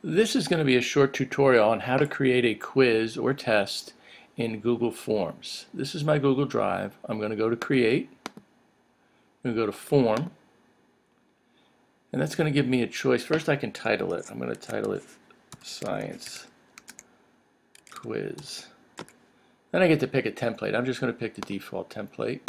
This is going to be a short tutorial on how to create a quiz or test in Google Forms. This is my Google Drive. I'm going to go to Create. I'm going to go to Form. And that's going to give me a choice. First I can title it. I'm going to title it Science Quiz. Then I get to pick a template. I'm just going to pick the default template.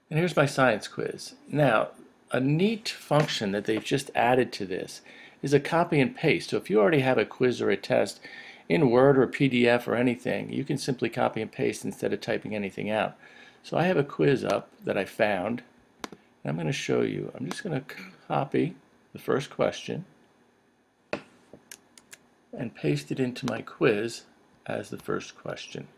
And here's my science quiz. Now, a neat function that they've just added to this is a copy and paste. So if you already have a quiz or a test in Word or PDF or anything, you can simply copy and paste instead of typing anything out. So I have a quiz up that I found, and I'm going to show you. I'm just going to copy the first question and paste it into my quiz as the first question.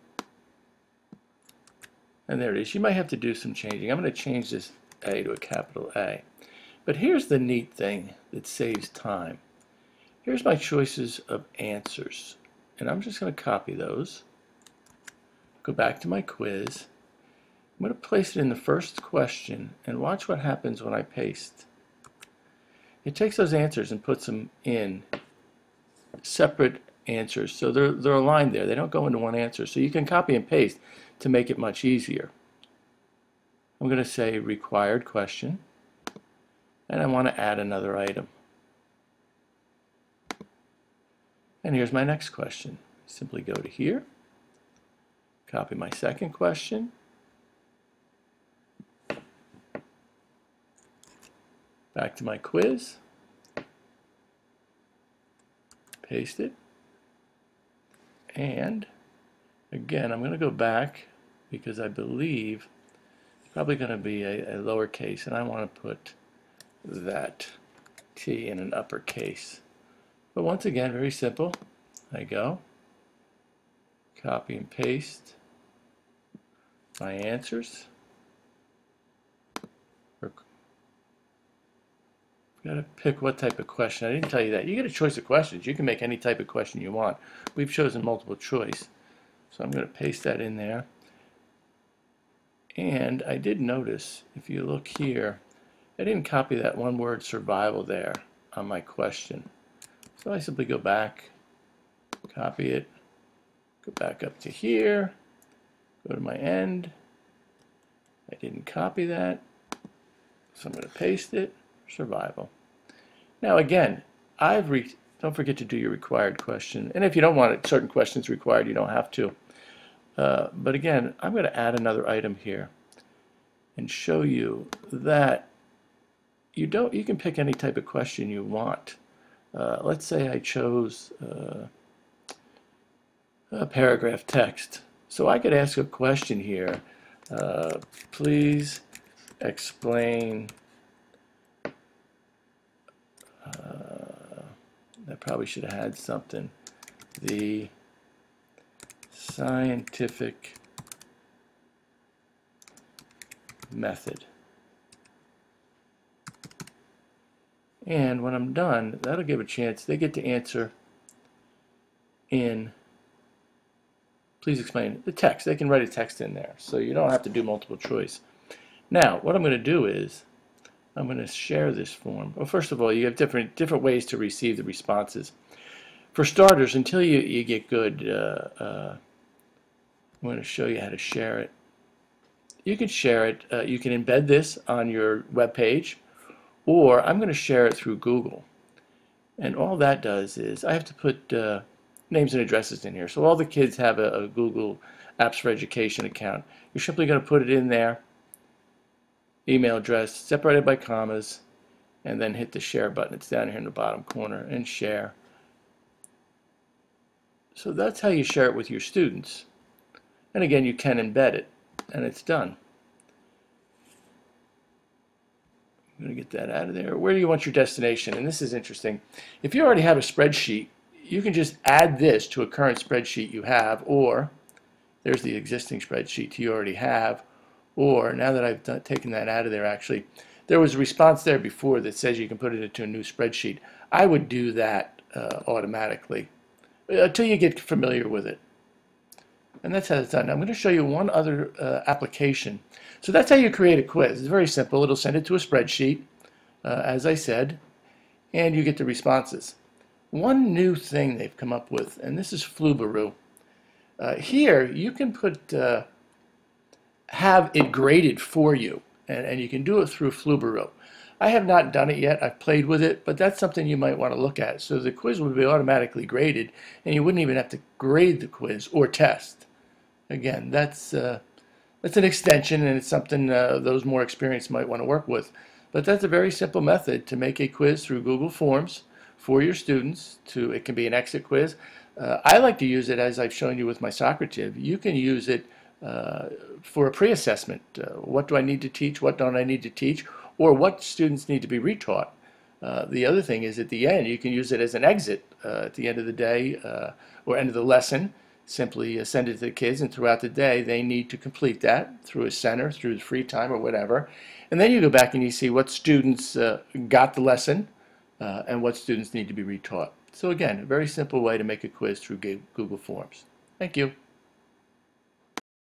And there it is. You might have to do some changing. I'm going to change this A to a capital A. But here's the neat thing that saves time. Here's my choices of answers. And I'm just going to copy those. Go back to my quiz. I'm going to place it in the first question and watch what happens when I paste. It takes those answers and puts them in separate answers. So they're aligned there. They don't go into one answer. So you can copy and paste to make it much easier. I'm going to say required question, and I want to add another item. And here's my next question. Simply go to here, copy my second question, back to my quiz, paste it, and again I'm going to go back because I believe it's probably going to be a lowercase, and I want to put that T in an uppercase. But once again, very simple. I go, copy and paste my answers. Got to pick what type of question. I didn't tell you that. You get a choice of questions. You can make any type of question you want. We've chosen multiple choice. So I'm going to paste that in there. And I did notice, if you look here, I didn't copy that one word survival there on my question. So I simply go back, copy it, go back up to here, go to my end. I didn't copy that, so I'm going to paste it, survival. Now again, don't forget to do your required question. And if you don't want certain questions required, you don't have to. But again, I'm going to add another item here and show you that you can pick any type of question you want. Let's say I chose a paragraph text. So I could ask a question here. Please explain. I probably should have had something. The scientific method. And when I'm done, that'll give a chance. They get to answer in, please explain the text. They can write a text in there, so you don't have to do multiple choice. Now, what I'm going to do is I'm going to share this form. Well, first of all, you have different ways to receive the responses. For starters, until you get good, I'm going to show you how to share it. You can share it. You can embed this on your web page, or I'm going to share it through Google. And all that does is I have to put names and addresses in here. So all the kids have a Google Apps for Education account. You're simply going to put it in there, email address, separated by commas, and then hit the share button. It's down here in the bottom corner, and share. So that's how you share it with your students. And again, you can embed it, and it's done. I'm going to get that out of there. Where do you want your destination? And this is interesting. If you already have a spreadsheet, you can just add this to a current spreadsheet you have, or there's the existing spreadsheet you already have, or now that I've taken that out of there, actually, there was a response there before that says you can put it into a new spreadsheet. I would do that automatically until you get familiar with it. And that's how it's done. I'm going to show you one other application. So that's how you create a quiz. It's very simple. It'll send it to a spreadsheet, as I said, and you get the responses. One new thing they've come up with, and this is Flubaroo. Here you can have it graded for you, and you can do it through Flubaroo. I have not done it yet. I've played with it, but that's something you might want to look at. So the quiz would be automatically graded, and you wouldn't even have to grade the quiz or test. Again, that's an extension, and it's something those more experienced might want to work with. But that's a very simple method to make a quiz through Google Forms for your students. It can be an exit quiz. I like to use it as I've shown you with my Socrative. You can use it for a pre-assessment. What do I need to teach? What don't I need to teach? Or what students need to be retaught. The other thing is at the end, you can use it as an exit at the end of the day or end of the lesson. Simply send it to the kids, and throughout the day they need to complete that through a center, through free time or whatever. And then you go back and you see what students got the lesson and what students need to be retaught. So again, a very simple way to make a quiz through Google Forms. Thank you.